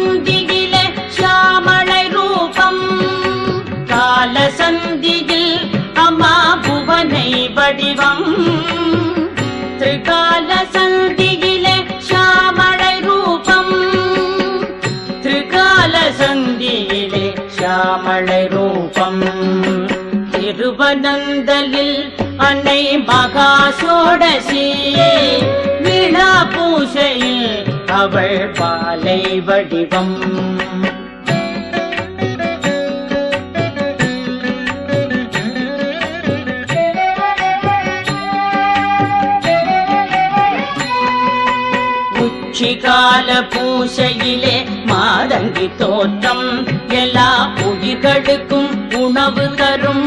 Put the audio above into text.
சந்தியிலே ஷியாமளை ரூபம் கால சந்தியில் அம்மா புவனை வடிவம் திரிகால சந்தியிலே ஷியாமளை ரூபம் திரிகால சந்தியிலே ஷியாமளை ரூபம் திருவனந்தலில் அன்னை மகாசோடசி வீணா பூசையில் அவள் பாலை வடிவம் உச்சிகால பூசையிலே மாதங்கி தோற்றம் எல்லா உயிர்களுக்கும் உணவு தரும்